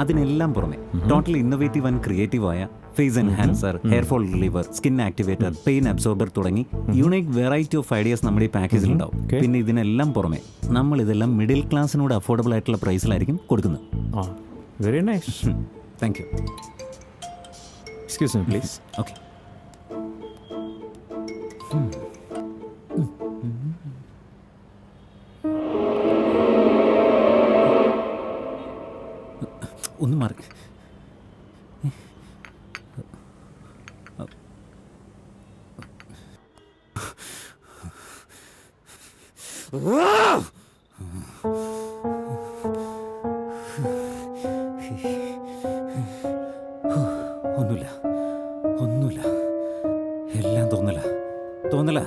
അതിനെല്ലാം പുറമെ totally innovative and ക്രിയേറ്റീവായ face enhancer, hair fall reliever, skin activator, pain absorber തുടങ്ങി യുണീക് വെറൈറ്റി ഓഫ് ഐഡിയാസ് നമ്മുടെ ഈ പാക്കേജിലുണ്ടാവും. പിന്നെ ഇതിനെല്ലാം പുറമെ നമ്മൾ ഇതെല്ലാം മിഡിൽ ക്ലാസ്സിനോട് അഫോർഡബിൾ ആയിട്ടുള്ള പ്രൈസിലായിരിക്കും കൊടുക്കുന്നത്. Very nice. Thank you. Excuse me please. Okay. ഒന്ന് മാറി. ഒന്നുമില്ല, ഒന്നുമില്ല, എല്ലാം തോന്നല തോന്നല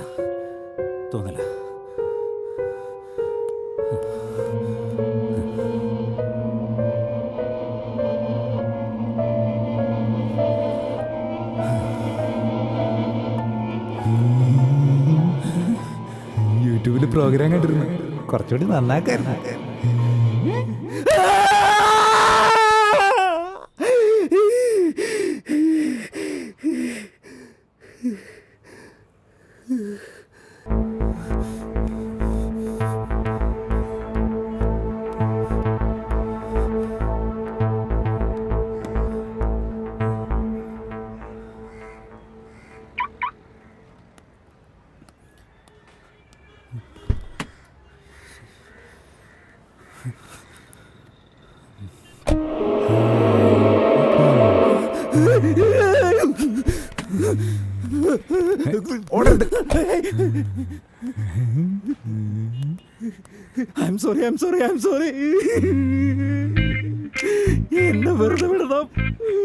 തോന്നല. യൂട്യൂബിൽ പ്രോഗ്രാം കണ്ടിരുന്നു, കുറച്ചുകൂടി നന്നാക്കായിരുന്നു. I'm sorry. എന്നെ വെറുതെ വിടണം.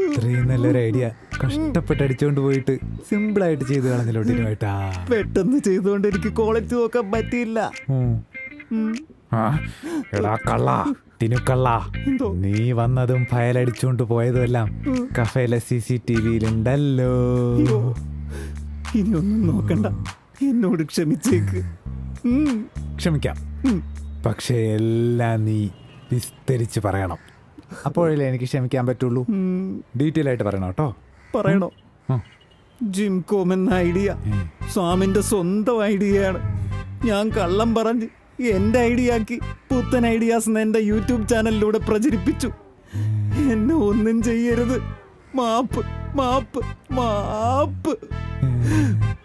ഇത്രയും നല്ലൊരു ഐഡിയ കഷ്ടപ്പെട്ട് അടിച്ചോണ്ട് പോയിട്ട് സിമ്പിളായിട്ട് ചെയ്ത് കളഞ്ഞിലോട്ടിനുമായിട്ടാ. പെട്ടെന്ന് ചെയ്തുകൊണ്ട് എനിക്ക് ക്വാളിറ്റി നോക്കാൻ പറ്റിയില്ല. എടാ കള്ള തിനുക്കള്ള, നീ വന്നതും ഫയലടിച്ചോണ്ട് പോയതുമെല്ലാം കഫേലെ CCTV-യിലുണ്ടല്ലോ. ഇനി ഒന്നും നോക്കണ്ട, എന്നോട് ക്ഷമിച്ചേക്ക്. ക്ഷമിക്കാം, പക്ഷേ എല്ലാം നീ വിസ്തരിച്ച് പറയണം. അപ്പോഴല്ലേ എനിക്ക് ക്ഷമിക്കാൻ പറ്റുള്ളൂ. ഡീറ്റെയിൽ ആയിട്ട് പറയണം കേട്ടോ. പറയണോ? ജിംകോം എന്ന ഐഡിയ സ്വാമിന്റെ സ്വന്തം ഐഡിയയാണ്. ഞാൻ കള്ളം പറഞ്ഞ് എന്റെ ഐഡിയ ആക്കി പുത്തൻ ഐഡിയാസ് എന്റെ യൂട്യൂബ് ചാനലിലൂടെ പ്രചരിപ്പിച്ചു. എന്നെ ഒന്നും ചെയ്യരുത്. മാപ്പ്.